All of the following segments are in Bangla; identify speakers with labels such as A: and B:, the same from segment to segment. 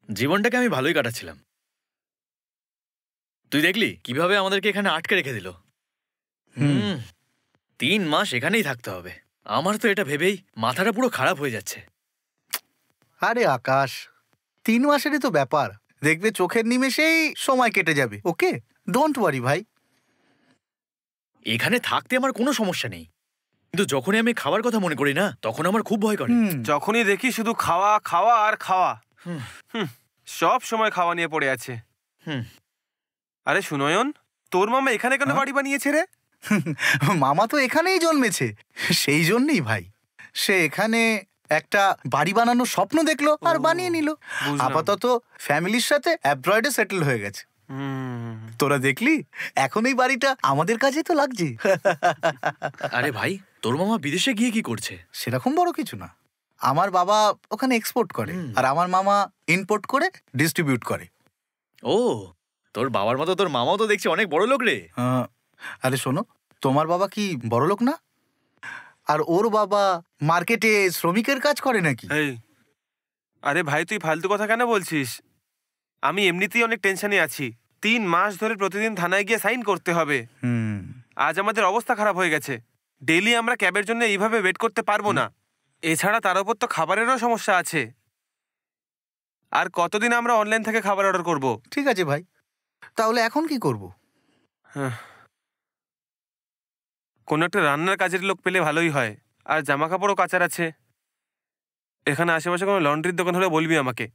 A: জীবনটাকে আমি ভালোই কাটাচ্ছিলাম। তুই দেখলি কিভাবে আমাদেরকে এখানে আটকে রেখে দিল। 3 মাস এখানেই থাকতে হবে। আমার তো এটা ভেবেই মাথাটা পুরো খারাপ হয়ে যাচ্ছে।
B: আরে আকাশ, 3 মাসেরই তো ব্যাপার, দেখবে চোখের নিমেষেই সময় কেটে যাবে। ওকে, ডোন্ট ওয়ারি ভাই।
A: এখানে থাকতে আমার কোনো সমস্যা নেই, কিন্তু যখনই আমি খাবার কথা মনে করি না, তখন আমার খুব ভয় করে।
C: যখনই দেখি শুধু খাওয়া খাওয়া আর খাওয়া, সব সময় খাওয়া নিয়ে পড়ে আছে। আরে সুনয়ন, তোর মামা এখানে কেন বাড়ি বানিয়েছে রে?
B: মামা তো এখানেই জন্মেছে, সেই জন্যই ভাই। সে এখানে একটা বাড়ি বানানোর স্বপ্ন দেখলো আর বানিয়ে নিল। আপাতত ফ্যামিলির সাথে অ্যাব্রয়েডে সেটেল হয়ে গেছে। তোরা দেখলি, এখন এই বাড়িটা আমাদের কাজে তো লাগছে।
A: আরে ভাই, তোর মামা বিদেশে গিয়ে কি করছে?
B: সেরকম বড় কিছু না। আমার বাবা ওখানে এক্সপোর্ট করে, আর আমার মামা ইম্পোর্ট করে ডিস্ট্রিবিউট করে।
A: ও, তোর বাবার মতো তোর মামাও তো দেখছি অনেক বড় লোক রে।
B: আরে শোনো, তোমার বাবা কি বড় লোক না? আর ওর বাবা মার্কেটে শ্রমিকের কাজ করে নাকি?
C: আরে ভাই, তুই ফালতু কথা কেন বলছিস? আমি এমনিতেই অনেক টেনশনে আছি। 3 মাস ধরে প্রতিদিন থানায় গিয়ে সাইন করতে হবে। আজ আমাদের অবস্থা খারাপ হয়ে গেছে। ডেইলি আমরা ক্যাবের জন্য এইভাবে ওয়েট করতে পারবো না। এছাড়া তার উপর তো খাবারেরও সমস্যা আছে। আর কতদিন আমরা অনলাইন থেকে খাবার অর্ডার করব?
B: ঠিক আছে ভাই, তাহলে এখন কি করব?
C: কোনো একটা রান্নার কাজের লোক পেলে ভালোই হয়। আর জামা কাপড়ও কাচার আছে। এখানে আশেপাশে কোনো লন্ড্রির দোকান হলে বলবি আমাকে।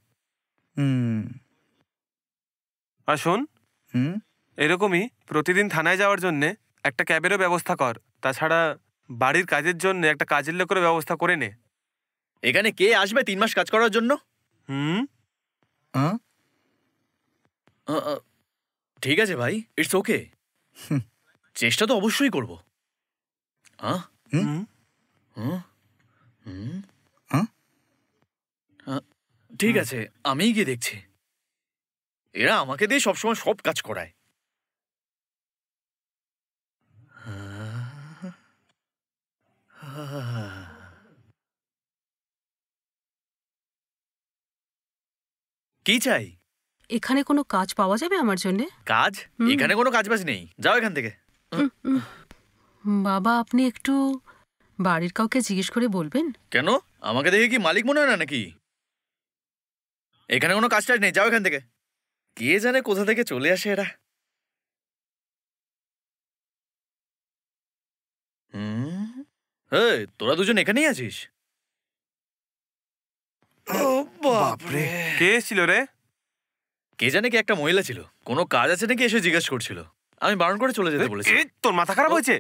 C: আর শোন, এরকমই প্রতিদিন থানায় যাওয়ার জন্যে একটা ক্যাবেরও ব্যবস্থা কর। তাছাড়া বাড়ির কাজের জন্য একটা কাজের লোকেরও ব্যবস্থা করে নে।
A: এখানে কে আসবে 3 মাস কাজ করার জন্য? ঠিক আছে ভাই, ইটস ওকে। চেষ্টা তো অবশ্যই করব। ঠিক আছে, আমিই গিয়ে দেখছি। এরা আমাকে দিয়ে সবসময় সব কাজ করায়। কি চাই?
D: এখানে কোনো কাজ পাওয়া যাবে আমার জন্য?
A: কাজ? এখানে কোনো কাজ বাজ নেই, যাও এখান থেকে।
D: বাবা, আপনি একটু বাড়ির কাউকে জিজ্ঞেস করে বলবেন।
A: কেন? আমাকে দেখে কি মালিক মনে হয় না নাকি? এখানে কোনো কাজ টাজ নেই, যাও এখান থেকে। কে জানে কোথা থেকে চলে আসে এরা। তোরা দুজন এখানেই আছিস?
B: বাপরে,
C: কে এসেছিল রে?
A: কে জানে কি একটা মহিলা ছিল, কোনো কাজ আছে নাকি এসে জিজ্ঞেস করছিল। আমি বারণ করে চলে যেতে বলেছি।
C: তোর মাথা খারাপ হয়েছে?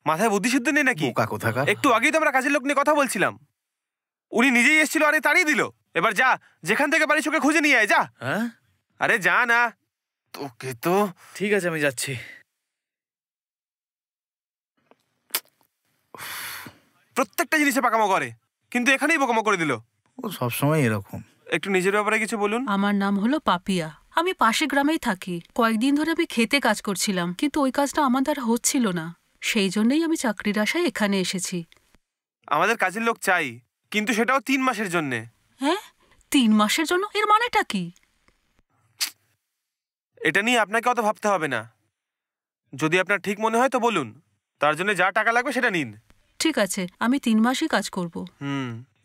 C: মাথায় বুদ্ধি শুদ্ধি নেই নাকি?
B: বোকা কোথাকার।
C: একটু আগেই তো আমরা কাজের লোক নিয়ে কথা বলছিলাম। উনি নিজেই এসেছিল, আরে তাড়িয়ে দিল। এবার যা, যেখান থেকে পারিস ওকে খুঁজে নিয়ে আয়, যা। আরে যা না। তোকে তো।
A: ঠিক আছে, আমি যাচ্ছি।
C: প্রত্যেকটা জিনিসে পাকামো করে, কিন্তু এখানেই বোকামো করে দিল।
B: ও সবসময় এরকম।
C: একটু নিজের ব্যাপারে কিছু বলুন।
D: আমার নাম হলো পাপিয়া, আমি পাশে গ্রামেই থাকি। কয়েকদিন ধরে আমি খেতে কাজ করছিলাম, কিন্তু ওই কাজটা আমার দ্বারা হচ্ছিল না। সেই জন্যই আমি চাকরির আশায় এখানে এসেছি।
C: আমাদের কাজের লোক চাই, কিন্তু সেটাও 3 মাসের জন্য।
D: হ্যাঁ, 3 মাসের জন্য? এর মানেটা কি?
C: এটা নিয়ে আপনাকে অত ভাবতে হবে না। যদি আপনার ঠিক মনে হয় তো বলুন, তার জন্য যা টাকা লাগবে সেটা নিন।
D: ঠিক আছে, আমি 3 মাসই কাজ করব।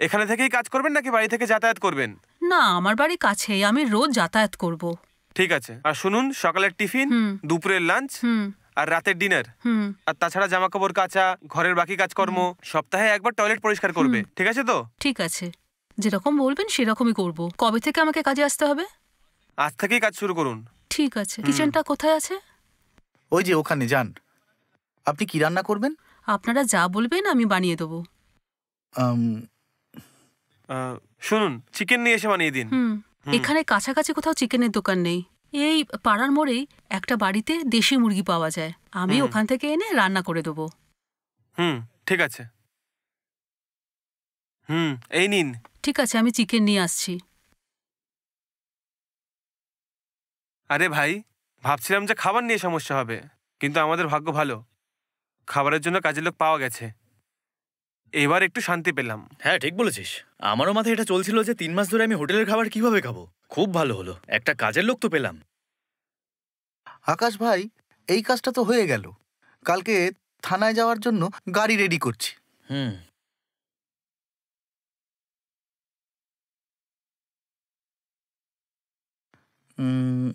C: এখানে থেকেই কাজ করবেন নাকি বাড়ি থেকে যাতায়াত করবেন?
D: না, আমার বাড়ি কাছেই, আমি রোজ যাতায়াত করব।
C: ঠিক আছে। আর শুনুন, সকালের টিফিন, দুপুরের লাঞ্চ আর রাতের ডিনার, আর তাছাড়া জামা কাপড় কাচা, ঘরের বাকি কাজকর্ম, সপ্তাহে একবার টয়লেট পরিষ্কার করবে। ঠিক আছে তো?
D: ঠিক আছে, যেরকম বলবেন সেরকমই করব। কবে থেকে আমাকে কাজে আসতে হবে?
C: আজ থেকেই কাজ শুরু করুন।
D: ঠিক আছে। কিচেনটা কোথায় আছে?
B: ওই যে ওখানে, যান। আপনি কি রান্না করবেন?
D: আপনারা যা বলবেন আমি বানিয়ে দেবো।
C: শুনুন, চিকেন নিয়ে এসে বানিয়ে দিন।
D: এখানে কাছাকাছি কোথাও চিকেনের দোকান নেই। এই পাড়ার মোড়েই একটা বাড়িতে দেশি মুরগি পাওয়া যায়, আমি ওখান থেকে এনে রান্না করে দেবো।
C: ঠিক আছে। এই নিন।
D: ঠিক আছে, আমি চিকেন নিয়ে আসছি।
C: আরে ভাই, ভাবছিলাম যে খাবার নিয়ে সমস্যা হবে, কিন্তু আমাদের ভাগ্য ভালো, খাবারের জন্য কাজের লোক পাওয়া গেছে। এবার একটু শান্তি পেলাম।
A: হ্যাঁ, ঠিক বলেছিস। আমারও মাথায় এটা চলছিল যে 3 মাস ধরে আমি হোটেলের খাবার কিভাবে খাবো। খুব ভালো হলো, একটা কাজের লোক তো পেলাম।
B: আকাশ ভাই, এই কাজটা তো হয়ে গেল। কালকে থানায় যাওয়ার জন্য গাড়ি রেডি করছি।
A: হুম।
B: উম,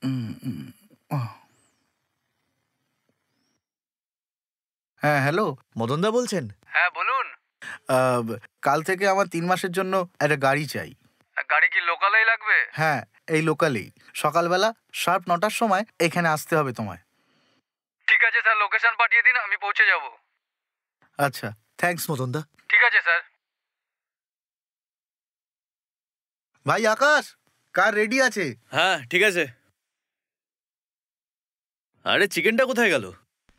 B: উম, উম, আহ। হ্যাঁ, হ্যালো।
E: মদনদা বলছেন?
C: হ্যাঁ বলুন।
B: আহ, কাল থেকে আমার 3 মাসের জন্য একটা গাড়ি চাই।
C: গাড়ি কি লোকালেই লাগবে?
B: হ্যাঁ, এই লোকালেই। সকালবেলা শার্প 9টার সময় এখানে আসতে হবে তোমায়।
C: ঠিক আছে স্যার, লোকেশন পাঠিয়ে দিন, আমি পৌঁছে যাব।
B: আচ্ছা, থ্যাঙ্কস।
E: মদনদা,
C: ঠিক আছে স্যার।
B: ভাই আকাশ, কার রেডি আছে?
A: হ্যাঁ ঠিক আছে। আরে চিকেনটা কোথায় গেল?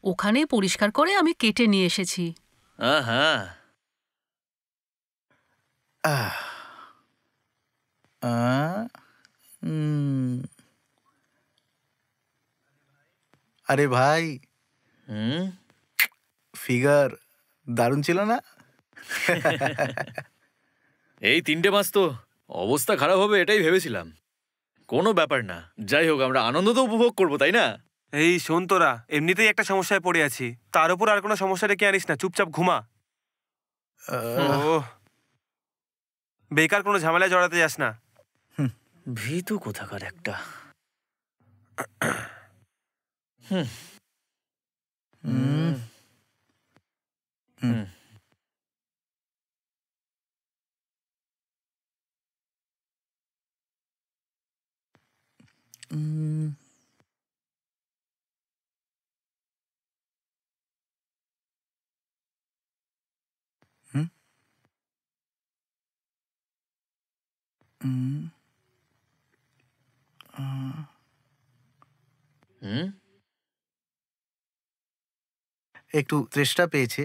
D: ওখানেই পরিষ্কার করে আমি কেটে নিয়ে এসেছি।
A: হ্যাঁ হ্যাঁ।
B: আহ, আহ, উম, আরে ভাই,
A: হুম।
B: ফিগার দারুণ ছিল না?
A: এই 3টে মাস তো অবস্থা খারাপ হবে এটাই ভেবেছিলাম। কোনো ব্যাপার না, যাই হোক আমরা আনন্দ তো উপভোগ করবো, তাই না?
C: এই শোন, তোরা এমনিতেই একটা সমস্যায় পড়ে আছি, তার উপর আর কোনো সমস্যা ডেকে আনিস না, চুপচাপ ঘুমা। ও, বেকার কোনো ঝামেলায় জড়াতে যাস না।
A: ভীতু কোথাকার একটা। হুম।
B: হুম, হুম, হুম, হুম, হুম,
A: হুম।
B: একটু তেষ্টা পেয়েছে,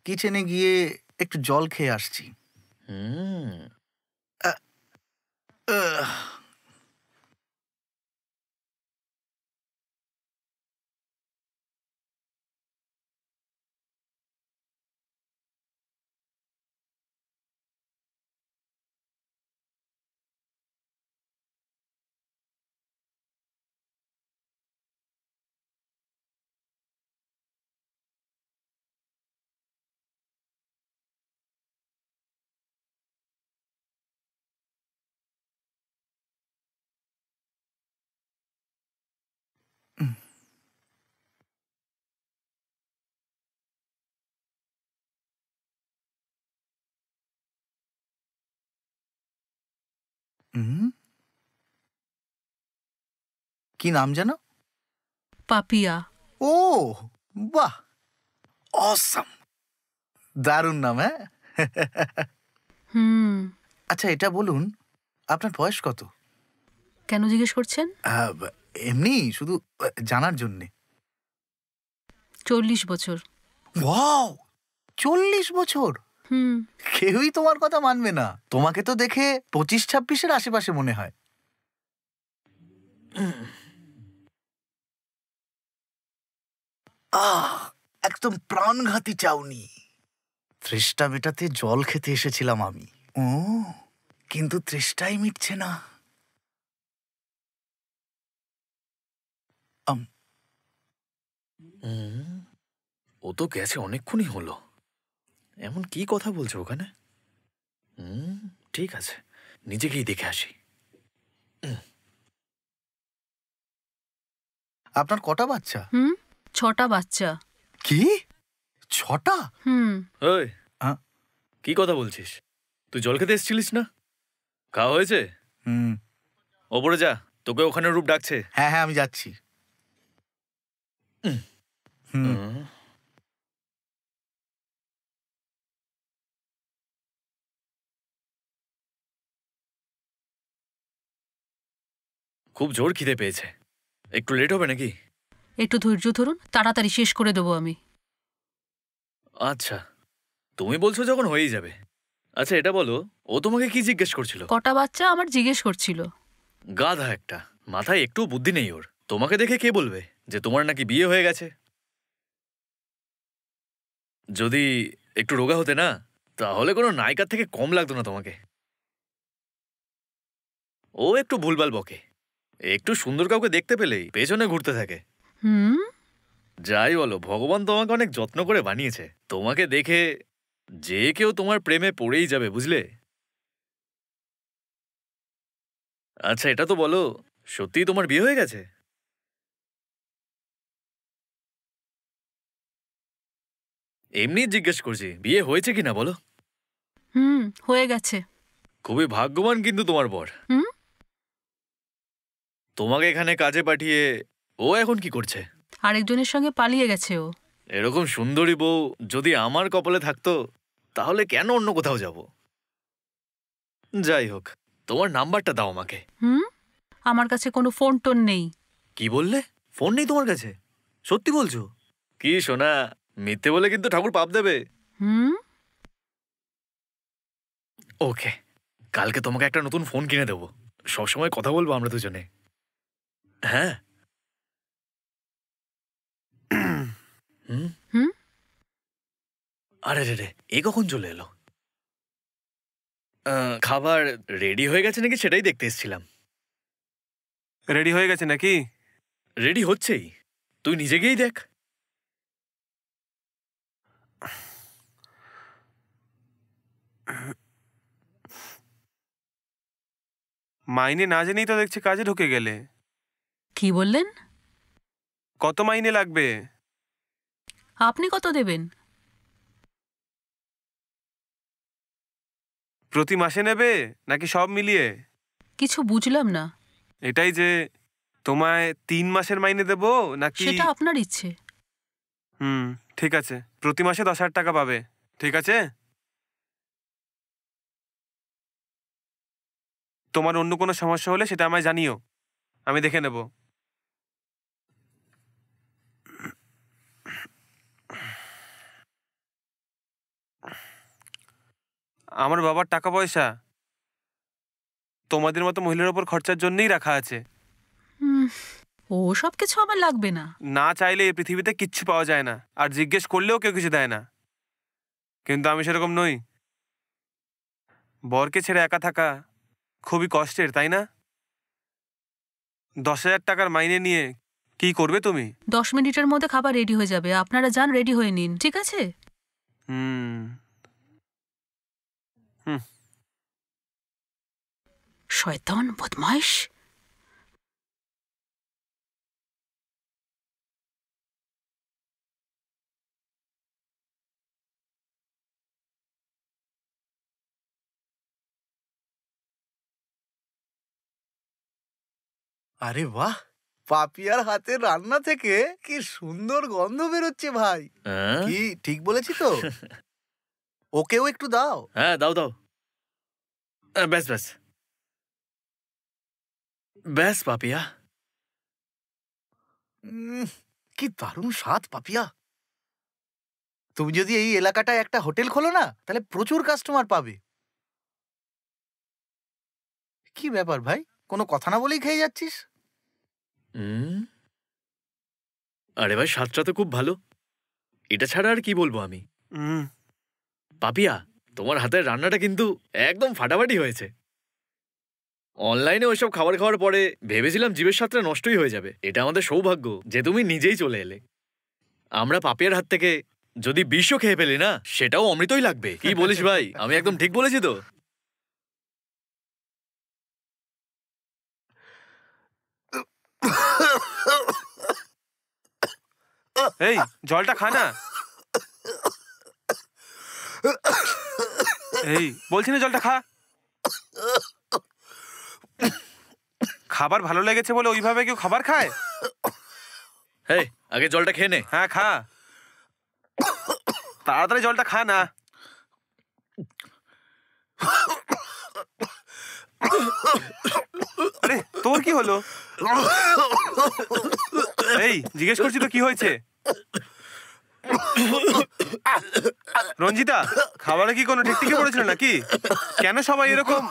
B: কিচেনে গিয়ে একটু জল খেয়ে আসছি।
A: হুম।
B: আহ, আহ, হুম, কি নাম যেন?
D: পাপিয়া।
B: ও বাহ, অসাম, দারুণ নাম। হ্যাঁ,
D: হুম।
B: আচ্ছা এটা বলুন, আপনার বয়স কত?
D: কেন জিজ্ঞেস করছেন?
B: আহ, এমনি শুধু জানার জন্যে।
D: 40 বছর।
B: ওয়াও, 40 বছর!
D: হুম।
B: কেউই তোমার কথা মানবে না। তোমাকে তো দেখে 25-26-এর আশেপাশে মনে হয়। আহ, একদম প্রাণঘাতী চাউনি। তৃষ্ণা মেটাতে জল খেতে এসেছিলাম আমি। ও, কিন্তু তৃষ্ণাই মিটছে না। আম,
A: হুম। ও তো গেছে অনেকক্ষণই হলো, এমন কি কথা বলছো ওখানে? হুম। ঠিক আছে, নিজেকেই দেখে আসি।
B: আপনার কটা বাচ্চা?
D: হুম। 6টা বাচ্চা।
B: কি, 6টা?
D: হুম।
A: ওই,
B: হ্যাঁ,
A: কি কথা বলছিস? তুই জল খেতে এসেছিলিস না? খাওয়া হয়েছে?
B: হুম,
A: ওপরে যা, তোকে ওখানে রূপ ডাকছে।
B: হ্যাঁ হ্যাঁ, আমি যাচ্ছি। হুম,
A: হুম। খুব জোর খিদে পেয়েছে, একটু লেট হবে নাকি?
D: একটু ধৈর্য ধরুন, তাড়াতাড়ি শেষ করে দেবো আমি।
A: আচ্ছা, তুমি বলছো যখন হয়েই যাবে। আচ্ছা এটা বলো, ও তোমাকে কি জিজ্ঞেস করছিল?
D: কটা বাচ্চা আমার জিজ্ঞেস করছিল।
A: গাধা একটা, মাথায় একটু বুদ্ধি নেই ওর। তোমাকে দেখে কে বলবে যে তোমার নাকি বিয়ে হয়ে গেছে? যদি একটু রোগা হতে না, তাহলে কোনো নায়িকার থেকে কম লাগতো না তোমাকে। ও একটু ভুলভাল বকে, একটু সুন্দর কাউকে দেখতে পেলেই পেছনে ঘুরতে থাকে।
D: হুম।
A: যাই বলো, ভগবান তোমাকে অনেক যত্ন করে বানিয়েছে। তোমাকে দেখে যে কেউ তোমার প্রেমে পড়েই যাবে, বুঝলে? আচ্ছা এটা তো বলো, সত্যিই তোমার বিয়ে হয়ে গেছে? এমনি জিজ্ঞেস করছি, বিয়ে হয়েছে কিনা বলো।
D: হুম, হয়ে গেছে।
A: খুবই ভাগ্যবান কিন্তু তোমার বর।
D: হুম।
A: তোমাকে এখানে কাজে পাঠিয়ে ও এখন কি করছে?
D: আরেকজনের সঙ্গে পালিয়ে গেছে ও।
A: এরকম সুন্দরী বউ যদি আমার কপালে থাকতো তাহলে কেন অন্য কোথাও যাব। যাই হোক, তোমার নাম্বারটা দাও আমাকে।
D: হুম, আমার কাছে কোনো ফোন টোন নেই।
A: কি বললে? ফোন নেই তোমার কাছে? সত্যি বলছো? কি সোনা, মিথ্যে বলে কিন্তু ঠাকুর পাপ দেবে।
D: হুম।
A: ওকে, কালকে তোমাকে একটা নতুন ফোন কিনে দেবো, সবসময় কথা বলবো আমরা দুজনে। হ্যাঁ। হুম
D: হুম।
A: আরে রে রে, এ কখন চলে এলো? খাবার রেডি হয়ে গেছে নাকি সেটাই দেখতে এসেছিলাম।
C: রেডি হয়ে গেছে নাকি?
A: রেডি হচ্ছেই, তুই নিজে গিয়েই দেখ।
C: মাইনে না জেনেই তো দেখছি কাজে ঢুকে গেলে।
D: কি বললেন?
C: কত মাইনে লাগবে?
D: আপনি কত দেবেন?
C: প্রতি মাসে নেবে নাকি সব মিলিয়ে?
D: কিছু বুঝলাম না।
C: এটাই যে তোমায় 3 মাসের মাইনে দেবো নাকি?
D: সেটা আপনার ইচ্ছে।
C: হুম, ঠিক আছে, প্রতি মাসে 10,000 টাকা পাবে। ঠিক আছে, তোমার অন্য কোনো সমস্যা হলে সেটা আমায় জানিও, আমি দেখে নেব। আমার বাবার টাকা পয়সা তোমাদের মতো মহিলার উপর খরচার জন্যই রাখা আছে।
D: ও সব কিছু আমার লাগবে না।
C: না চাইলে এই পৃথিবীতে কিচ্ছু পাওয়া যায় না, আর জিজ্ঞেস করলেও কেউ কিছু দেয় না। কিন্তু আমি সেরকম নই। বরকে ছেড়ে একা থাকা খুবই কষ্টের, তাই না? 10,000 টাকার মাইনে নিয়ে কি করবে তুমি?
D: 10 মিনিটের মধ্যে খাবার রেডি হয়ে যাবে, আপনারা যান, রেডি হয়ে নিন, ঠিক আছে?
C: হুম হুম
D: শয়তান, বদমাইশ।
B: আরে বাহ, পাপিয়ার হাতের রান্না থেকে কি সুন্দর গন্ধ বেরোচ্ছে ভাই।
A: হ্যাঁ?
B: কি ঠিক বলেছি তো? ওকেও একটু দাও।
A: হ্যাঁ দাও দাও। ব্যাস ব্যাস ব্যাস পাপিয়া।
B: কি দারুণ স্বাদ পাপিয়া। তুমি যদি এই এলাকাটায় একটা হোটেল খোলো না, তাহলে প্রচুর কাস্টমার পাবে। কি ব্যাপার ভাই, কোনো কথা না বলেই খেয়ে যাচ্ছিস?
A: আরে ভাই, স্বাদটা তো খুব ভালো, এটা ছাড়া আর কি বলবো আমি।
C: হুম
A: পাপিয়া, তোমার হাতের রান্নাটা কিন্তু একদম ফাটাফাটি হয়েছে। অনলাইনে ওইসব খাবার খাওয়ার পরে ভেবেছিলাম জীবের স্বাদটা নষ্টই হয়ে যাবে। এটা আমাদের সৌভাগ্য যে তুমি নিজেই চলে এলে। আমরা পাপিয়ার হাত থেকে যদি বিষও খেয়ে ফেলি না, সেটাও অমৃতই লাগবে। কি বলিস ভাই, আমি একদম ঠিক বলেছি তো?
C: এই জলটা খা না। এই বলছি না, জলটা খা। খাবার ভালো লেগেছে বলে ওইভাবে কেউ খাবার খায়?
A: এই আগে জলটা খেয়ে নে।
C: হ্যাঁ খা, তাড়াতাড়ি জলটা খা না। আরে তোর কি হলো? এই জিজ্ঞেস করছি তো কি হয়েছে। রঞ্জিতা, খাবারে কি কোনো টিকটিকি পড়েছিল নাকি? কেন সবাই এরকম?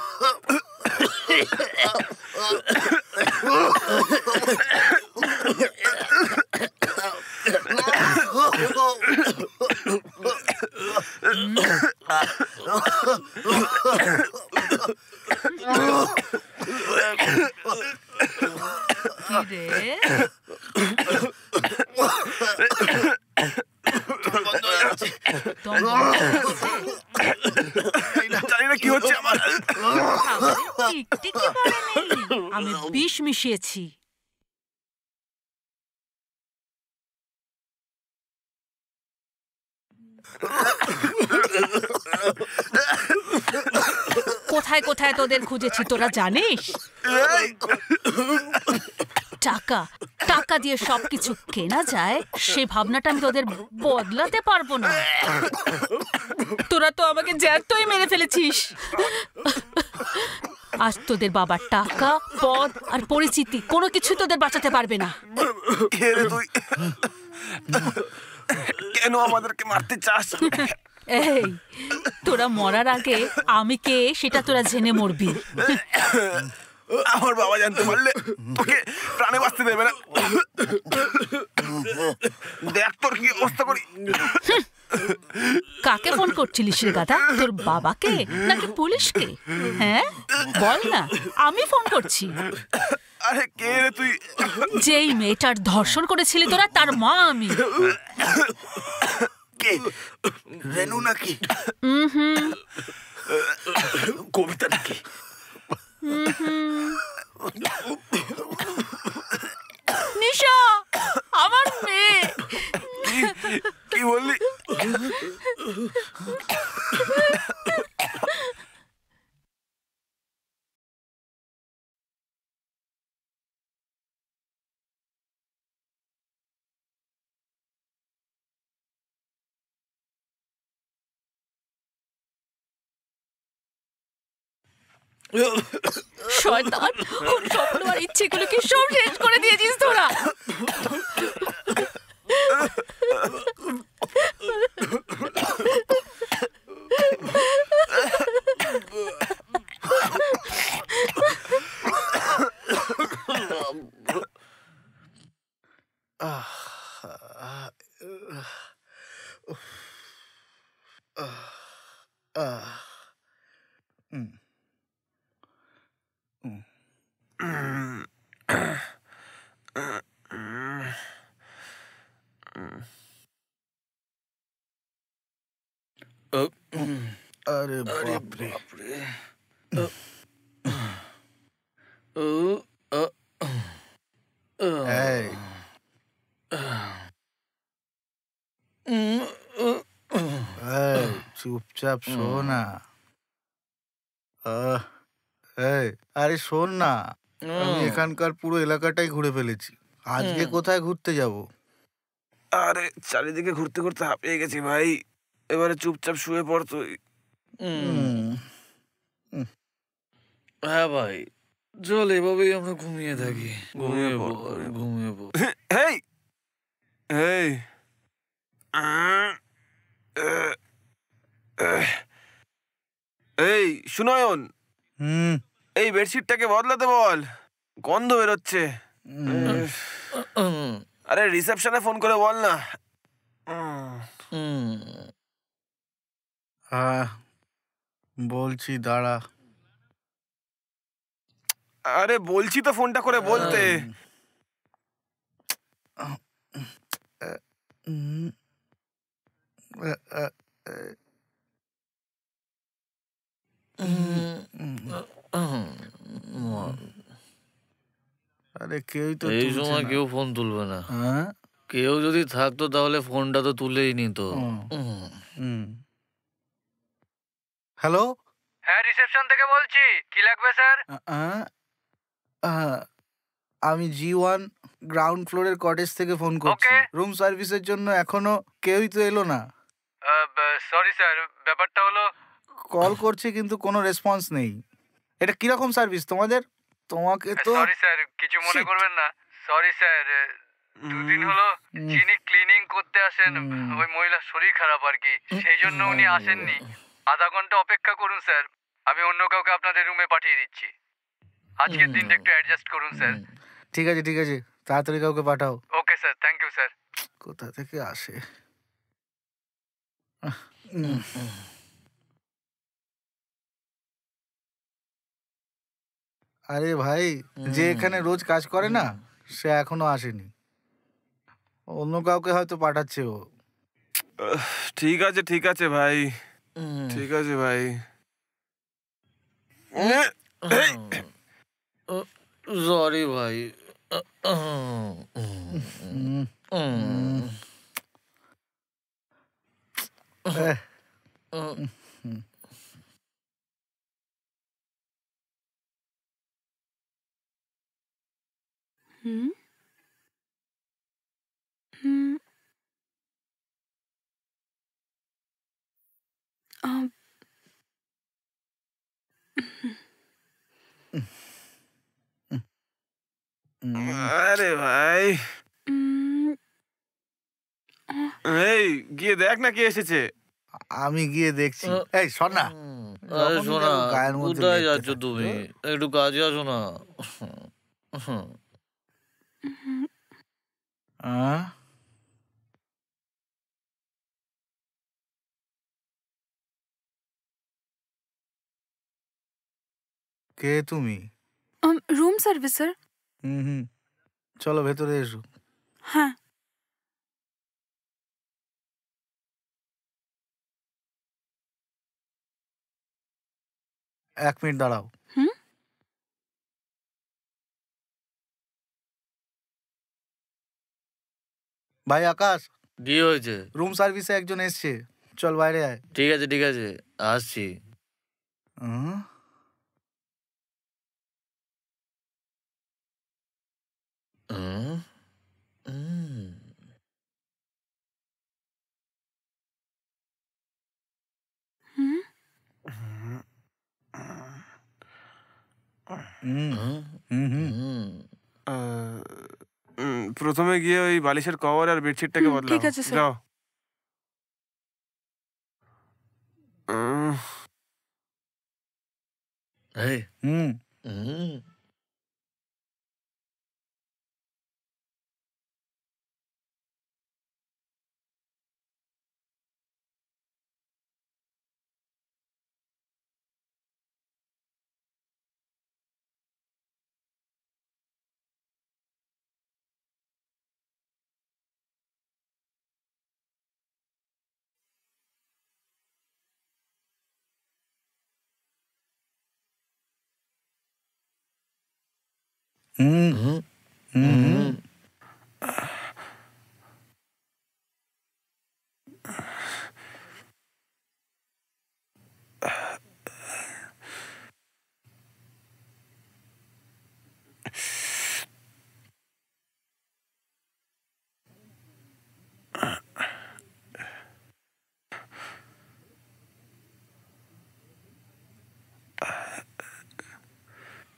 D: কি রে? দম বন্ধ হচ্ছে?
C: জানি না কি হচ্ছে আমার।
D: খাবারে টিকটিকি পড়েনি। আমি বিষ মিশিয়েছি। কোথায় কোথায় তোদের খুঁজেছি তোরা জানিস? টাকা টাকা দিয়ে সবকিছু কেনা যায় সে ভাবনাটা আমি তোদের বদলাতে পারবো না। তোরা তো আমাকে জ্যান্তই মেরে ফেলেছিস। আজ তোদের বাবার টাকা, পদ আর পরিচিতি কোনো কিছু তোদের বাঁচাতে পারবে না।
C: কে রে তুই? কেন আমাদেরকে মারতে চাস?
D: এই, তোরা মরার আগে আমি কে সেটা তোরা জেনে মরবি।
C: আমার বাবা জানতে পারলে তোকে প্রাণে বাঁচতে দেবে না। দেখ তোর কি অবস্থা করি।
D: কাকে ফোন করছিলিস রে গাধা? তোর বাবাকে নাকি পুলিশকে? হ্যাঁ বল না, আমি ফোন করছি।
C: আরে কে রে তুই?
D: যেই মেয়েটার ধর্ষণ করেছিলি তোরা তার মা আমি।
C: কে? রেনু নাকি? কবিতা নাকি?
D: নিশা আমার মেয়ে।
C: কি বললি?
D: শয়তান, ওর স্বপ্ন আর ইচ্ছেগুলোকে সব শেষ করে দিয়েছিস তোরা।
B: আরে বাপরে। এই, এই, চুপচাপ শো না। এই, আরে শোন না, আমি এখানকার পুরো এলাকাটাই ঘুরে ফেলেছি। আজকে কোথায় ঘুরতে যাব?
C: আরে চারিদিকে ঘুরতে ঘুরতে হাঁপিয়ে গেছি ভাই। এবারে চুপচাপ শুয়ে পড় তুই।
A: হ্যাঁ ভাই, চল এভাবেই আমরা ঘুমিয়ে থাকি। ঘুমিয়ে পড়।
C: হেই হেই, এই সুনয়ন, এই বেডশিটটাকে বদলাতে বল, গন্ধ বেরোচ্ছে। আরে রিসেপশনে ফোন করে বল না।
B: বলছি দাঁড়া।
C: আরে বলছি তো ফোনটা করে বলতে।
B: আরে কেউই তো
A: এই
B: তুলছে
A: সময়
B: না।
A: কেউ ফোন তুলবে না।
B: হ্যাঁ?
A: কেউ যদি থাকতো তাহলে ফোনটা তো তুলেই নিত।
B: হ্যালো,
E: হ্যাঁ রিসেপশন থেকে বলছি, কি লাগবে স্যার?
B: আমি G1 গ্রাউন্ড ফ্লোরের কটেজ থেকে ফোন করছি।
E: Okay.
B: রুম সার্ভিসের জন্য এখনো কেউই তো এলো না।
E: সরি স্যার, ব্যাপারটা হলো
B: কল করছি কিন্তু কোনো রেসপন্স নেই। এটা কিরকম সার্ভিস তোমাদের? তোমাকে তো
E: সরি স্যার, কিছু মনে
B: Shit.
E: করবেন না। সরি স্যার, দুদিন হলো যিনি ক্লিনিং করতে আসেন ওই মহিলার শরীর খারাপ আর কি, সেই জন্য উনি আসেননি। আধা ঘন্টা অপেক্ষা করুন স্যার, আমি অন্য কাউকে আপনাদের রুমে পাঠিয়ে দিচ্ছি। আজকের দিনটা একটু অ্যাডজাস্ট করুন স্যার।
B: ঠিক আছে, ঠিক আছে, তাড়াতাড়ি কাউকে পাঠাও।
E: Okay sir, thank you sir.
B: কোথা থেকে আসে? আরে ভাই, যে এখানে রোজ কাজ করে না, সে এখনো আসেনি। অন্য কাউকে হয়তো পাঠাচ্ছে ও।
C: ঠিক আছে ভাই, ঠিক আছে ভাই।
A: সরি ভাই।
B: এহ,
F: হুম হুম আহ,
C: আরে ভাই,
F: উম, আহ,
C: এই গিয়ে দেখ না কে এসেছে।
B: আমি গিয়ে দেখছি। এই শোন না,
A: আরে
B: যখনই
A: শোনা,
B: দেখো গায়ের মধ্যে
A: কোথায়
B: লেপ্টে
A: যাচ্ছ
B: থাকে।
A: তুমি? একটু কাজে আসো না।
B: আহ? কে তুমি?
F: রুম সার্ভিসার।
B: হুম, চলো ভেতরে এসো।
F: হ্যাঁ।
B: 1 মিনিট দাঁড়াও।
F: হুম
B: ভাই আকাশ,
A: কি হয়েছে?
B: রুম সার্ভিসে একজন এসছে, চল বাইরে আয়।
A: ঠিক আছে ঠিক আছে, আসছি।
B: হুম?
A: হুম? হুম।
F: হুম
B: হুম,
A: হুম?
B: হুম, হুম।
A: হুম।
C: প্রথমে গিয়ে ওই বালিশের কভার আর বেডশিটটাকে বদলাও।
F: ঠিক আছে, স্যার।
C: যাও। উম,
A: এই,
B: হুম,
A: হুম।
B: হুম,
A: হুম।
B: হুম, হুম।
A: হুম।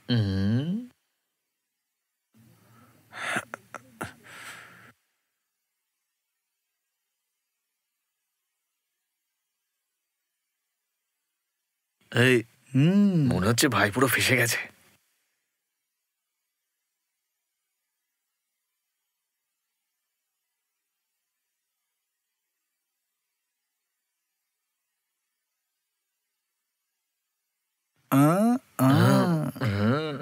A: হুম। এই,
B: হুম।
A: মনে হচ্ছে ভাই পুরো ফেসে গেছে।
B: আহ,
A: হুম।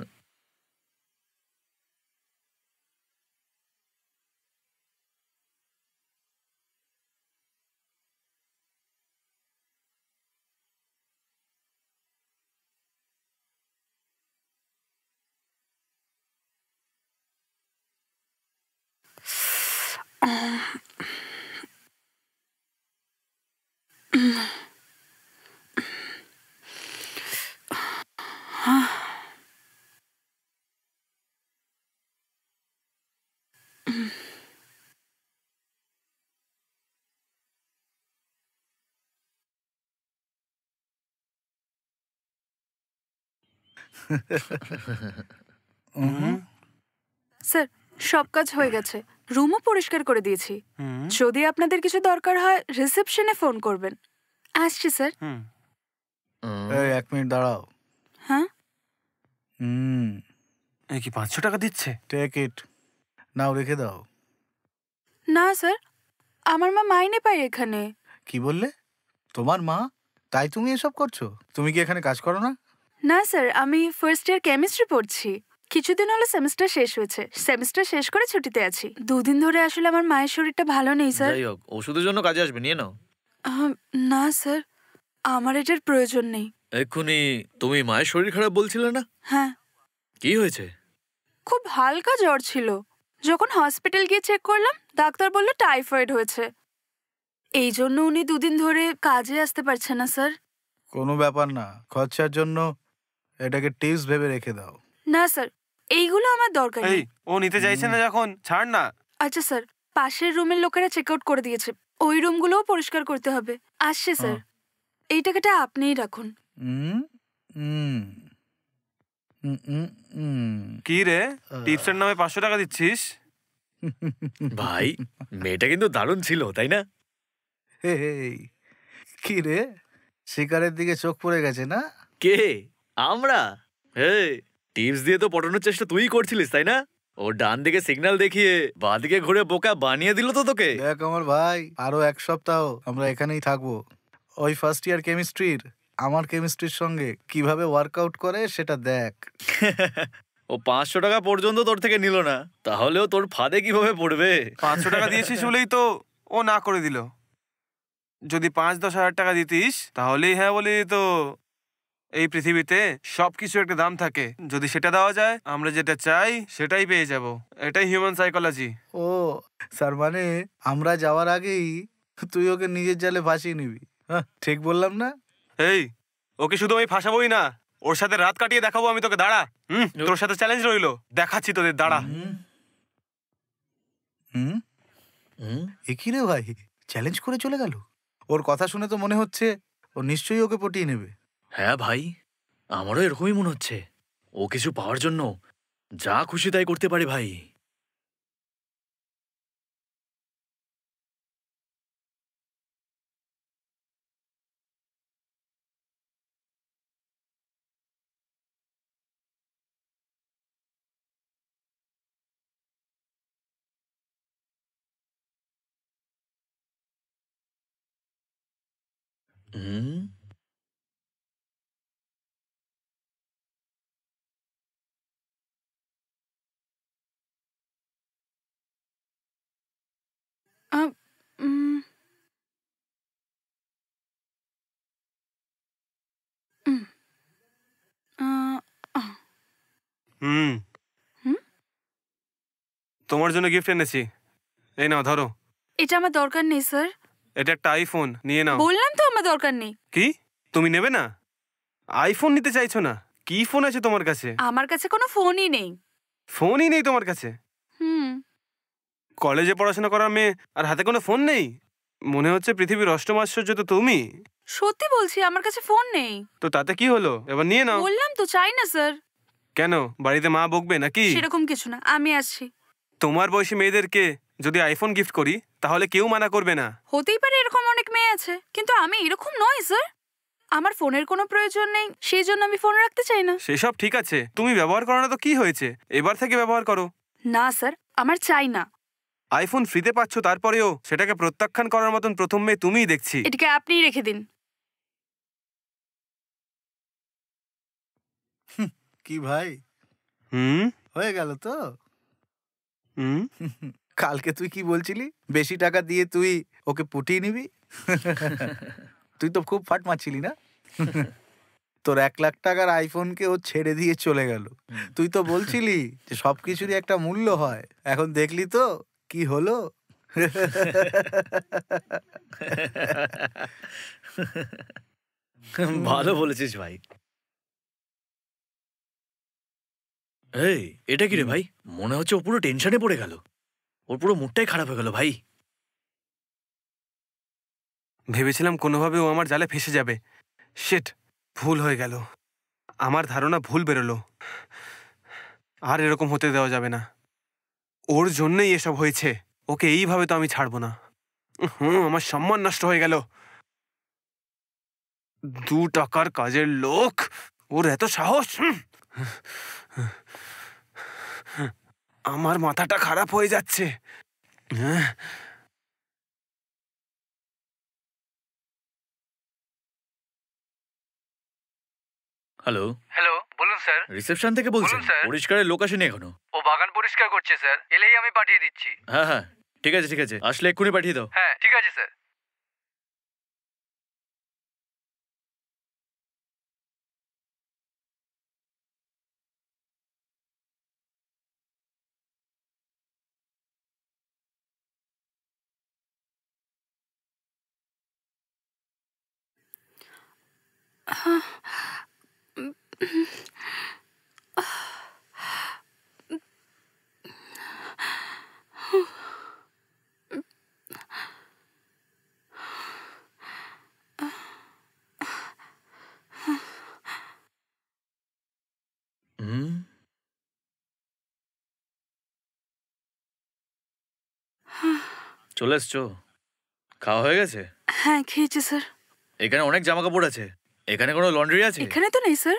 B: আহ।
A: হুম।
B: হুম।
F: স্যার, সব কাজ হয়ে গেছে। রুমও পরিষ্কার করে দিয়েছি।
C: হুম,
F: যদি আপনাদের কিছু দরকার হয় রিসেপশনে ফোন করবেন। আসছি স্যার।
C: হুম।
B: এই 1 মিনিট দাঁড়াও।
F: হ্যাঁ।
B: হুম,
C: এই কি 500 টাকা দিচ্ছে?
B: Take it. নাও রেখে দাও।
F: না স্যার, আমার মা মাইনে পায় এখানে।
B: কি বললে? তোমার মা? তাই তুমি এসব করছো? তুমি কি এখানে কাজ করো না?
F: না স্যার, আমি ফার্স্ট ইয়ার কেমিস্ট্রি পড়ছি। কিছুদিন হলো সেমিস্টার শেষ হয়েছে, সেমিস্টার শেষ করে ছুটিতে আছি। 2 দিন ধরে আসলে আমার মায়ের শরীরটা ভালো নেই স্যার।
A: যাই হোক, ওষুধের জন্য কাজে আসবে, নিয়ে নাও।
F: না স্যার, আমার এটার প্রয়োজন নেই।
A: এক্ষুনি তুমি মায়ের শরীর খারাপ বলছিলে না?
F: হ্যাঁ,
A: কি হয়েছে?
F: খুব হালকা জ্বর ছিল। যখন হসপিটাল গিয়ে চেক করলাম, ডাক্তার বলল টাইফয়েড হয়েছে। এই জন্য উনি 2 দিন ধরে কাজে আসতে পারছে না স্যার।
B: কোনো ব্যাপার না, খরচার জন্য এটাকে টিপস ভেবে রেখে দাও।
F: না স্যার, এইগুলো আমার দরকার
C: এই
F: নেই।
C: ও নিতে চাইছে না যখন, ছাড় না।
F: আচ্ছা স্যার, পাশের রুমের লোকেরা চেক আউট করে দিয়েছে, ওই রুমগুলোও পরিষ্কার করতে হবে। আসছে স্যার, এই টাকাটা আপনিই রাখুন।
B: হুম হুম হুম হুম হুম।
C: কি রে, টিপসের নামে 500 টাকা দিচ্ছিস?
A: ভাই, মেয়েটা কিন্তু দারুণ ছিল, তাই না?
B: এই, কি রে, শিকারের দিকে চোখ পড়ে গেছে না?
A: কে? আমরা? হে, টিপস দিয়ে তো পটানোর চেষ্টা তুই করছিলিস, তাই না? ও ডান দিকে সিগন্যাল দেখিয়ে বাঁ দিকে ঘুরে বোকা বানিয়ে দিল তো তোকে।
B: দেখ আমার ভাই, আরো 1 সপ্তাহ আমরা এখানেই থাকবো। ওই ফার্স্ট ইয়ার কেমিস্ট্রির আমার কেমিস্ট্রির সঙ্গে কিভাবে ওয়ার্কআউট করে সেটা দেখ।
A: ও 500 টাকা পর্যন্ত তোর থেকে নিল না, তাহলেও তোর ফাঁদে কিভাবে পড়বে?
C: 500 টাকা দিয়েছিস বলেই তো ও না করে দিল। যদি 5-10 হাজার টাকা দিতিস তাহলেই হ্যাঁ বলে দিত। এই পৃথিবীতে সবকিছু একটা দাম থাকে, যদি সেটা দেওয়া যায় আমরা যেটা চাই সেটাই পেয়ে যাব। এটাই হিউম্যান সাইকোলজি।
B: ও স্যার, মানে আমরা যাওয়ার আগেই তুই ওকে নিজের জালে ভাসিয়ে নিবি? হ্যাঁ, ঠিক বললাম না?
C: এই, ওকে শুধু আমি ফাঁসাবোই না, ওর সাথে রাত কাটিয়ে দেখাবো আমি তোকে। দাঁড়া, তোর সাথে চ্যালেঞ্জ রইলো, দেখাচ্ছি তোদের, দাঁড়া।
B: হুম,
A: হুম?
B: এ কি রে ভাই, চ্যালেঞ্জ করে চলে গেল? ওর কথা শুনে তো মনে হচ্ছে ও নিশ্চয়ই ওকে পটিয়ে নেবে।
A: হ্যাঁ ভাই, আমারও এরকমই মনে হচ্ছে। ও কিছু পাওয়ার জন্য যা খুশি তাই করতে পারে ভাই। হুম?
F: আহ, উম, উম, আহ, আহ,
C: হুম,
F: হুম?
C: তোমার জন্য গিফট এনেছি, এই নাও ধরো।
F: এটা আমার দরকার নেই স্যার।
C: এটা একটা আইফোন, নিয়ে নাও।
F: বললাম তো আমার দরকার নেই।
C: কি, তুমি নেবে না? আইফোন নিতে চাইছো না? কি ফোন আছে তোমার কাছে?
F: আমার কাছে কোনো ফোনই নেই।
C: ফোনই নেই তোমার কাছে?
F: হুম।
C: কলেজে পড়াশোনা করার মেয়ে আর হাতে কোনো ফোন নেই? মনে হচ্ছে পৃথিবীর অষ্টম আশ্চর্য তো তুমি।
F: সত্যি বলছি, আমার কাছে ফোন নেই।
C: তো তাতে কি হলো, এবার নিয়ে নাও।
F: বললাম তো চাই না স্যার।
C: কেন, বাড়িতে মা বকবে নাকি?
F: সেরকম কিছু না, আমি আসছি।
C: তোমার বয়সী মেয়েদেরকে যদি আইফোন গিফট করি তাহলে কেউ মানা করবে না।
F: হতেই পারে, এরকম অনেক মেয়ে আছে, কিন্তু আমি এরকম নই স্যার। আমার ফোনের কোনো প্রয়োজন নেই, সেই জন্য আমি ফোন রাখতে চাই না।
C: সেসব ঠিক আছে, তুমি ব্যবহার করো না তো কি হয়েছে, এবার থেকে ব্যবহার করো।
F: না স্যার, আমার চাই না।
C: আইফোন ফ্রিতে পাচ্ছ, তারপরেও সেটাকে প্রত্যাখ্যান করার মতন প্রথম মেয়ে তুমিই দেখছি।
F: এটাকে আপনিই রেখে দিন।
B: কি ভাই,
C: হুম
B: হয়ে গেল তো?
C: হুম
B: কালকে তুই কি বলছিলি, বেশি টাকা দিয়ে তুই ওকে পটিয়ে নিবি? তুই তো খুব ফাট মারছিলি না? তোর 1 লাখ টাকার আইফোনকে ও ছেড়ে দিয়ে চলে গেল। তুই তো বলছিলি যে সবকিছুরই একটা মূল্য হয়, এখন দেখলি তো কি হলো।
A: ভালো বলেছিস ভাই। এই, এটা কি রে ভাই? মনে হচ্ছে ও পুরো টেনশনে পড়ে গেল। ওর পুরো মুডটাই খারাপ হয়ে গেল ভাই।
C: ভেবেছিলাম কোনোভাবে ও আমার জালে ফেসে যাবে। শিট, ভুল হয়ে গেল। আমার ধারণা ভুল বেরোলো। আর এরকম হতে দেওয়া যাবে না। ওর জন্যই এসব হয়েছে। ওকে এইভাবে তো আমি ছাড়বো না। আমার সম্মান নষ্ট হয়ে গেল। 2 টাকার কাজের লোক, ওর এত সাহস! আমার মাথাটা খারাপ হয়ে যাচ্ছে।
A: হ্যালো,
E: হ্যালো, বলুন স্যার।
A: রিসেপশন থেকে বলছেন?
E: বলুন, স্যার।
A: পরিষ্কারের লোক আসেনি এখনো।
E: ও বাগান পরিষ্কার করছে স্যার, এলেই আমি পাঠিয়ে দিচ্ছি।
A: হ্যাঁ হ্যাঁ, ঠিক আছে ঠিক আছে, আসলে এক্ষুনি পাঠিয়ে দাও।
E: হ্যাঁ, ঠিক আছে স্যার।
A: হুম, চলে এসছো? খাওয়া হয়ে গেছে?
F: হ্যাঁ, খেয়েছি স্যার।
A: এখানে অনেক জামা কাপড় আছে। এখানে কোনো লন্ড্রি আছে?
F: এখানে তো নেই স্যার,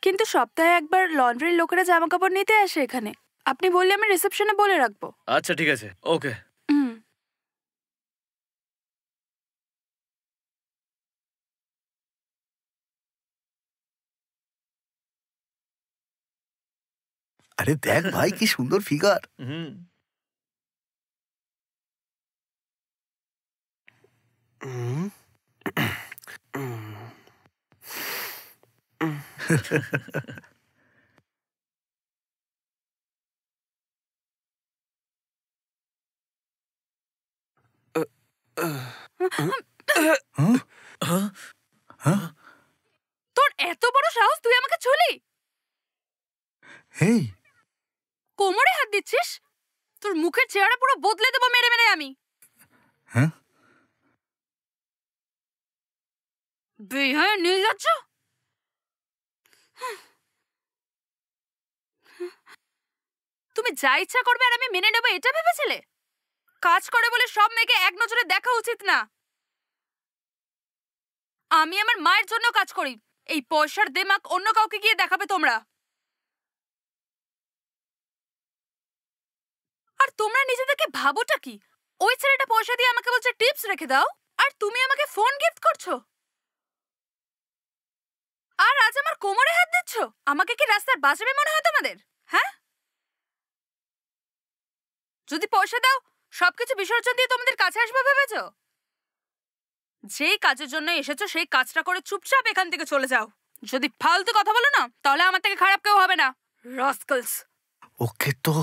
F: কিন্তু সপ্তাহে একবার লন্ড্রির লোকেরা জামা কাপড় নিতে আসে এখানে। আপনি বললে আমি রিসেপশনে বলে রাখবো।
A: আচ্ছা ঠিক আছে, ওকে।
F: হুম।
B: আরে দেখ ভাই কি সুন্দর ফিগার।
A: হুম,
C: হুম।
F: তোর এত বড় সাহস, তুই আমাকে ছুলি?
B: এই
F: কোমরে হাত দিচ্ছিস? তোর মুখের চেহারা পুরো বদলে দেবো মেরে মেরে আমি।
B: হ্যাঁ
F: বেহায়া নির্লজ্জ। তুমি যা ইচ্ছা করবে আর আমি মেনে নেবো এটা ভেবেছিলে? কাজ করে বলে সব মেয়েকে এক নজরে দেখা উচিত না। আমি আমার মায়ের জন্য কাজ করি, এই পয়সার দেমাক অন্য কাউকে গিয়ে দেখাবে তোমরা। আর তোমরা নিজেদেরকে ভাবোটা কি? ওই ছেলেটা পয়সা দিয়ে আমাকে বলছে টিপস রেখে দাও, আর তুমি আমাকে ফোন গিফট করছো। আর আজ আমার কোমরে হাত দিচ্ছ। আমাকে কি রাস্তার বাঁচাবে মনে হয় তোমাদের? হ্যাঁ, যদি পয়সা দাও সবকিছু বিসর্জন দিয়ে তোমাদের কাছে আসবে ভেবেছো? যেই কাজের জন্য এসেছো সেই কাজটা করে চুপচাপ এখান থেকে চলে যাও। যদি ফালতু কথা বলো না তাহলে আমার থেকে খারাপ কেউ হবে না। রাস্কেলস।
B: ওকে তো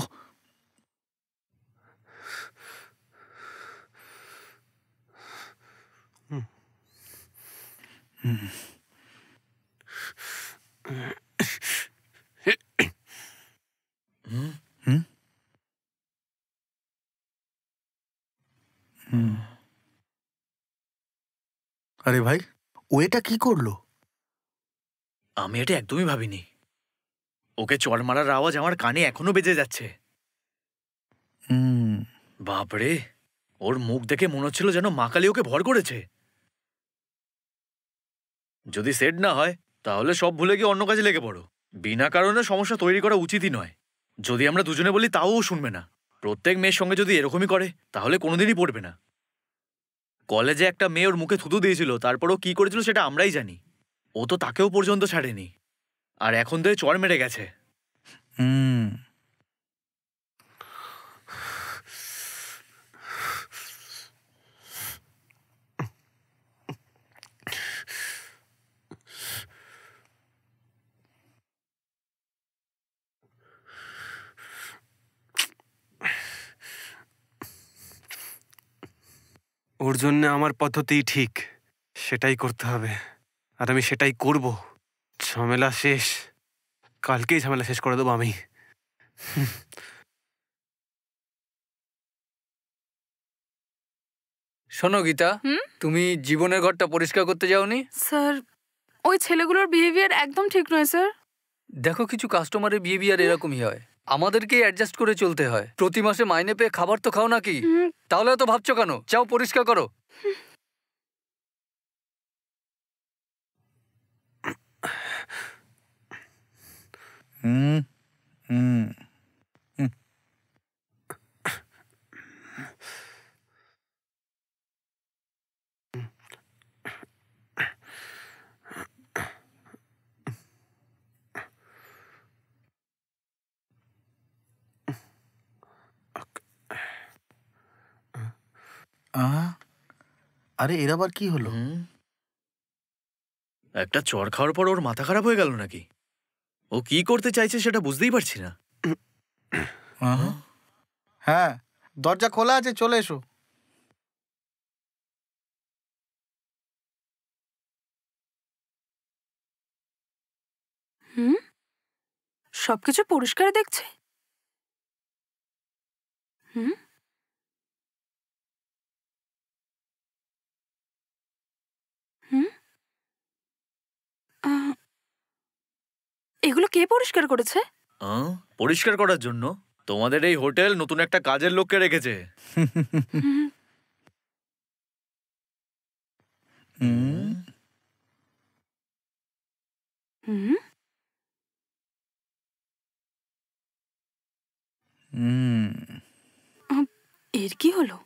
A: হুম,
B: হুম হুম। আরে ভাই ও এটা কি করলো?
A: আমি এটা একদমই ভাবিনি। ওকে চড় মারার আওয়াজ আমার কানে এখনো বেজে যাচ্ছে।
B: হুম
A: বাপরে, ওর মুখ দেখে মনে হচ্ছিল যেন মা কালী ওকে ভর করেছে। যদি সেট না হয় তাহলে সব ভুলে গিয়ে অন্য কাজে লেগে পড়ো। বিনা কারণে সমস্যা তৈরি করা উচিতই নয়। যদি আমরা দুজনে বলি তাও ও শুনবে না। প্রত্যেক মেয়ের সঙ্গে যদি এরকমই করে তাহলে কোনোদিনই পড়বে না। কলেজে একটা মেয়ে ওর মুখে থুতু দিয়েছিল, তারপরও কি করেছিল সেটা আমরাই জানি। ও তো তাকেও পর্যন্ত ছাড়েনি, আর এখন তো চড় মেরে গেছে।
B: হুম
C: ওর জন্য আমার পদ্ধতিই ঠিক, সেটাই করতে হবে, আর আমি সেটাই করব। ঝামেলা শেষ, কালকেই ঝামেলা শেষ করে দেবো আমি।
E: শোনো গীতা,
F: হুম?
E: তুমি জীবনের ঘরটা পরিষ্কার করতে যাওনি?
F: স্যার, ওই ছেলেগুলোর বিহেভিয়ার একদম ঠিক নয় স্যার।
E: দেখো, কিছু কাস্টমারের বিহেভিয়ার এরকমই হয়, আমাদেরকেই অ্যাডজাস্ট করে চলতে হয়। প্রতি মাসে মাইনে পেয়ে খাবার তো খাও নাকি?
F: হুম।
E: তাহলে তো ভাবছো কেন? যাও পরিষ্কার করো।
B: হুম হুম আহ, আরে এর আবার কি হলো?
A: একটা চড় খাওয়ার পর ওর মাথা খারাপ হয়ে গেল নাকি? ও কি করতে চাইছে সেটা বুঝতেই পারছি না।
B: হ্যাঁ, দরজা খোলা আছে, চলে এসো।
F: হুম, সবকিছু পরিষ্কার দেখছে। হুম, হুম, আহ, এগুলো কে পরিষ্কার করেছে?
A: পরিষ্কার করার জন্য তোমাদের এই হোটেল নতুন একটা কাজের লোককে রেখেছে।
F: হুম,
B: হুম,
F: হুম,
B: হুম,
F: এর কি হলো?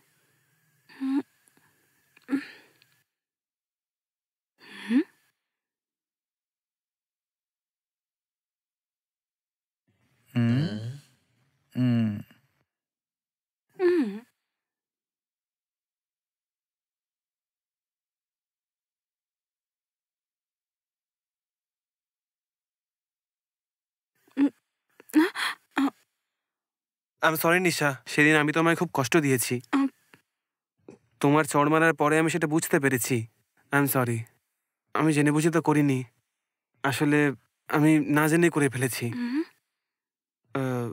F: হুম, হুম,
B: হুম, হুম,
F: হুম, হুম, আহ,
C: আমি সরি নিশা, সেদিন আমি তোমায় খুব কষ্ট দিয়েছি।
F: আহ,
C: তোমার চড় মারার পরে আমি সেটা বুঝতে পেরেছি। I am sorry. আমি জেনে বুঝে তো করিনি। আসলে আমি না জেনেই করে ফেলেছি।
F: হুম,
C: আহ,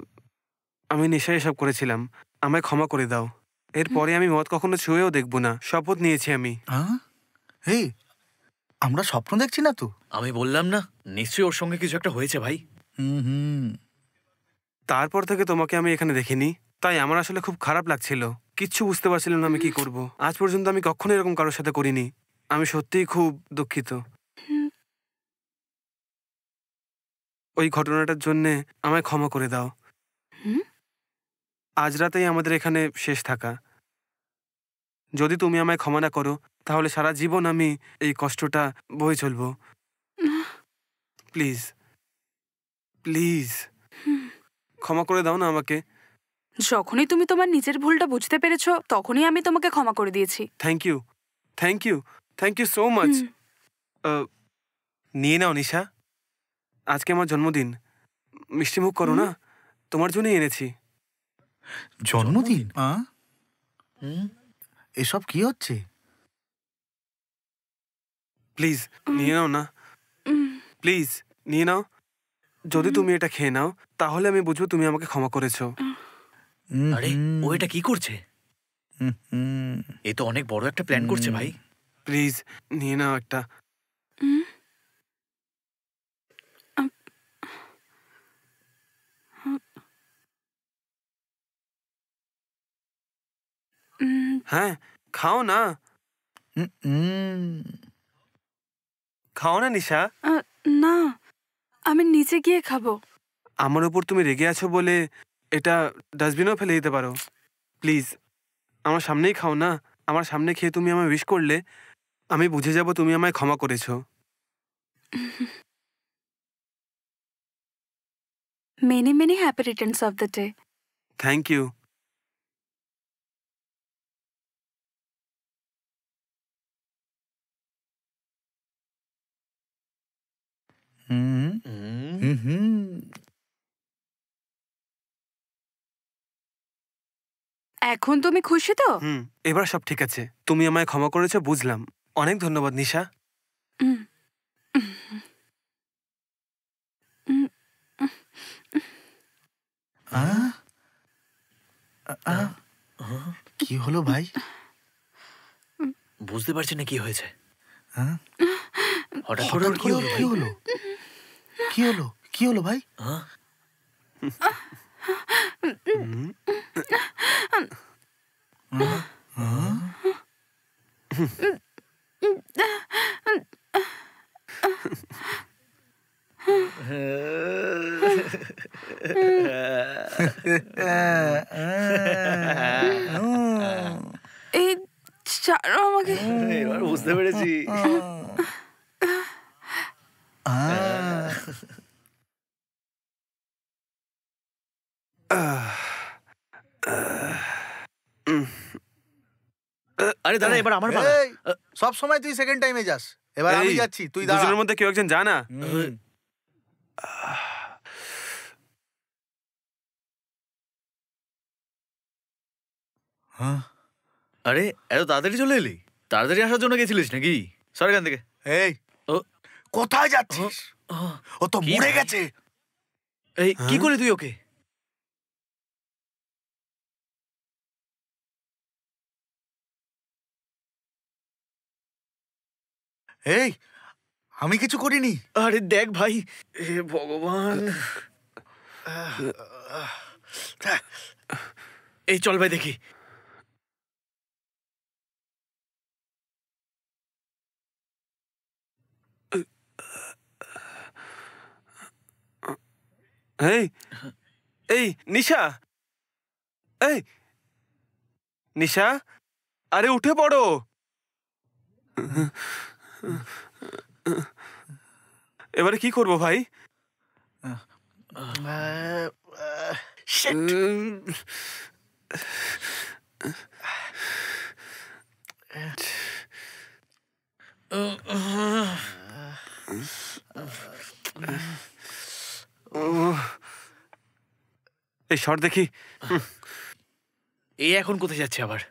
C: আমি নেশায় এসব করেছিলাম। আমায় ক্ষমা করে দাও। এরপরে আমি মদ কখনো ছুঁয়েও দেখব না, শপথ নিয়েছি আমি।
B: আহ, এই আমরা স্বপ্ন দেখছি না তো?
A: আমি বললাম না, নিশ্চয়ই ওর সঙ্গে কিছু একটা হয়েছে ভাই।
B: হুম, হুম,
C: তারপর থেকে তোমাকে আমি এখানে দেখিনি, তাই আমার আসলে খুব খারাপ লাগছিল। কিচ্ছু বুঝতে পারছিলাম না আমি কি করব। আজ পর্যন্ত আমি কখনো এরকম কারোর সাথে করিনি। আমি সত্যিই খুব দুঃখিত।
F: হুম,
C: ওই ঘটনাটার জন্যে আমায় ক্ষমা করে দাও।
F: হুম,
C: আজ রাতেই আমাদের এখানে শেষ থাকা। যদি তুমি আমায় ক্ষমা না করো, তাহলে সারা জীবন আমি এই কষ্টটা বয়ে চলবো। প্লিজ, প্লিজ ক্ষমা করে দাও না আমাকে।
F: যখনই তুমি তোমার নিজের ভুলটা বুঝতে পেরেছো, তখনই আমি তোমাকে ক্ষমা করে দিয়েছি।
C: Thank you, thank you, thank you so much.
F: হুম,
C: নিয়ে নাও নিশা, আজকে আমার জন্মদিন। মিষ্টি মুখ করো না, তোমার জন্যই এনেছি।
B: জন্মদিন?
A: হুম,
B: এসব কি হচ্ছে?
C: প্লিজ নিয়ে নাও না,
F: হুম,
C: প্লিজ নিয়ে নাও। যদি তুমি এটা খেয়ে নাও, তাহলে আমি বুঝবো তুমি আমাকে ক্ষমা করেছো।
A: আরে ও এটা কি করছে? এ তো অনেক বড় একটা প্ল্যান করছে ভাই।
C: প্লিজ নিয়ে নাও একটা।
F: হুম, আম, হুম,
C: হ্যাঁ, খাও না, খাও না নিশা।
F: আহ, না, আমি নিচে গিয়ে খাবো।
C: আমার উপর তুমি রেগে আছো বলে এটা ডাস্টবিনেও ফেলে দিতে পারো। প্লিজ আমার সামনেই খাও না। আমার সামনে খেয়ে তুমি আমায় উইশ করলে আমি বুঝে যাব তুমি আমায় ক্ষমা করেছো।
F: Many, many happy returns of the day.
C: Thank you.
B: হুম,
A: হুম,
B: হুম, হুম।
F: এখন তুমি খুশি তো?
C: এবার সব ঠিক আছে। তুমি আমায় ক্ষমা করেছো বুঝলাম। অনেক ধন্যবাদ নিশা।
F: হুম, হুম,
B: আহ, আহ, কি হলো ভাই?
A: বুঝতে পারছি না কি হয়েছে।
B: হ্যাঁ?
A: হঠাৎ করে
B: হঠাৎ
A: ওর কি
B: করে
A: হলো
B: কি
A: ভাই?
B: হলো? কি হলো? কি হলো ভাই?
A: হ্যাঁ?
F: এই ছাড়ো আমাকে।
A: এবার বুঝতে পেরেছি।
C: উম,
A: আরে দাঁড়া, এবার আমার পালা।
B: সব সময় তুই সেকেন্ড টাইমে যাস, এবার আমি
C: এই,
B: যাচ্ছি, তুই দাঁড়া।
C: দুজনের মধ্যে কেউ একজন জানা।
B: হ্যাঁ?
A: আরে এত তাড়াতাড়ি চলে এলি? তাড়াতাড়ি আসার জন্য গেছিলিস নাকি? সর এখান থেকে।
B: এই
A: ও,
B: কোথায় যাচ্ছিস? ও তো
A: কি
B: মরে
A: ভাই?
B: গেছে।
A: এই কি করলি তুই ওকে?
B: এই আমি কিছু করিনি।
A: আরে দেখ ভাই, হে ভগবান। এই চল ভাই দেখি।
C: এই এই নিশা, এই নিশা, আরে উঠে পড়ো। এবারে কি করবো ভাই?
B: Shit!
C: এই শর্ট দেখি।
A: এ এখন কোথায় যাচ্ছে আবার?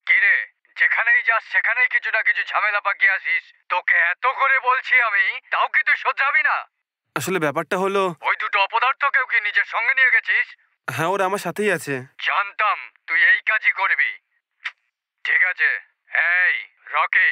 E: কিরে, যেখানেই যাস সেখানেই কিছু না কিছু ঝামেলা পাকিয়ে আসিস। তোকে এত করে বলছি আমি, তাও কি তুই শোধরাবি না?
C: আসলে ব্যাপারটা হলো,
E: ওই দুটো অপদার্থকেও কি নিজের সঙ্গে নিয়ে গেছিস?
C: হ্যাঁ ওরা আমার সাথেই আছে।
E: জানতাম তুই এই কাজই করবি। ঠিক আছে। এই রকি,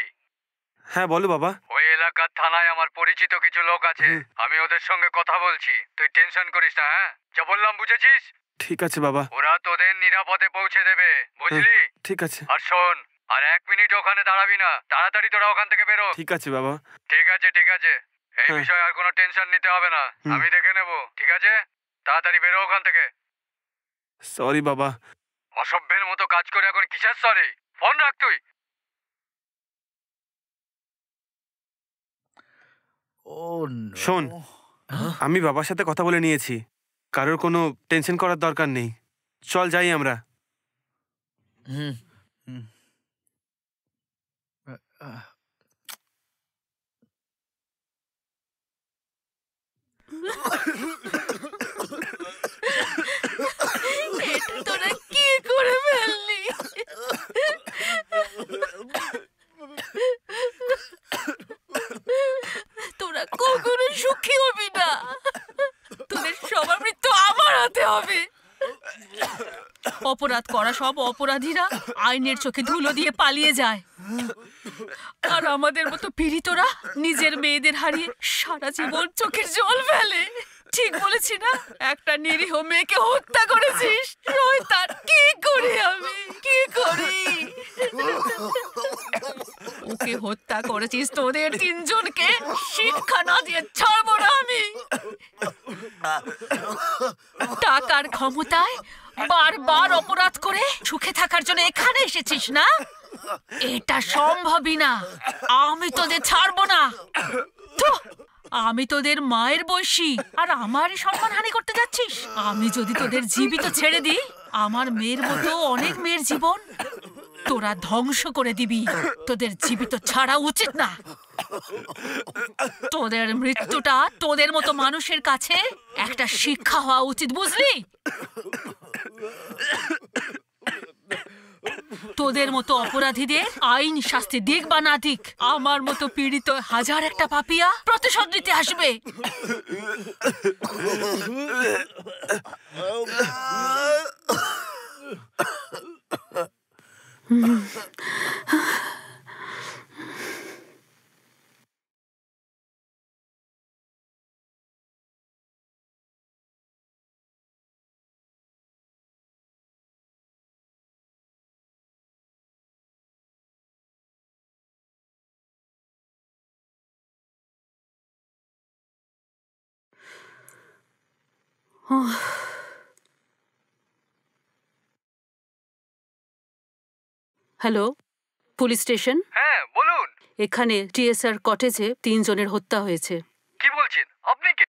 C: হ্যাঁ বলো বাবা।
E: ওই এলাকার থানায় আমার পরিচিত কিছু লোক আছে, আমি ওদের সঙ্গে কথা বলছি। তুই টেনশন করিস না, হ্যাঁ? যা বললাম বুঝেছিস?
C: ঠিক আছে বাবা।
E: ওরা তোদের নিরাপদে পৌঁছে দেবে, বুঝলি?
C: ঠিক আছে।
E: আর শোন, আর 1 মিনিট ওখানে দাঁড়াবি না, তাড়াতাড়ি তোরা ওখান থেকে বেরো।
C: ঠিক আছে বাবা।
E: ঠিক আছে, ঠিক আছে। এই
C: হ্যাঁ।
E: বিষয়ে আর কোনো টেনশন নিতে হবে না, আমি দেখে নেব। ঠিক আছে, তাড়াতাড়ি বেরো ওখান থেকে।
C: সরি বাবা।
E: অসভ্যের মতো কাজ করে এখন কিসের সরি? ফোন রাখ তুই।
B: Oh no!
C: শোন, আমি বাবার সাথে কথা বলে নিয়েছি, কারোর কোনো টেনশন করার দরকার নেই। চল যাই আমরা।
A: হুম।
D: এটা তোরা কি করে ফেললি? তোরা কখনো সুখী হবি না, তোদের সবার মৃত্যু আমার হাতে হবে। অপরাধ করা সব অপরাধীরা আইনের চোখে ধুলো দিয়ে পালিয়ে যায়, আর আমাদের মতো পীড়িতরা নিজের মেয়েদের হারিয়ে সারা জীবন চোখের জল ফেলে। ঠিক বলেছি না? একটা নিরীহ মেয়েকে হত্যা করেছিস শয়তান। কি করি আমি, কি করি? ওকে হত্যা করেছিস, তোদের 3 জনকে শিক্ষা না দিয়ে ছাড়বো না আমি। টাকার ক্ষমতায় বারবার অপরাধ করে সুখে থাকার জন্য এখানে এসেছিস না? এটা সম্ভবই না। আমি তোদের ছাড়বো না। থু, আমি তোদের মায়ের বয়সী, আর আমারই সম্মানহানি করতে যাচ্ছিস? আমি যদি তোদের জীবিত ছেড়ে দিই, আমার মেয়ের মতো অনেক মেয়ের জীবন তোরা ধ্বংস করে দিবি। তোদের জীবিত ছাড়া উচিত না। তোদের মৃত্যুটা তোদের মতো মানুষের কাছে একটা শিক্ষা হওয়া উচিত, বুঝলি? তোদের মতো অপরাধীদের আইন শাস্তি দিক বা না দিক, আমার মতো পীড়িত হাজার একটা পাপিয়া প্রতিশোধ নিতে আসবে।
G: Hello, police station.
E: হ্যাঁ বলুন।
G: এখানে টিএসআর কটেজে 3 জনের হত্যা হয়েছে।
E: কি বলছেন আপনি? কে?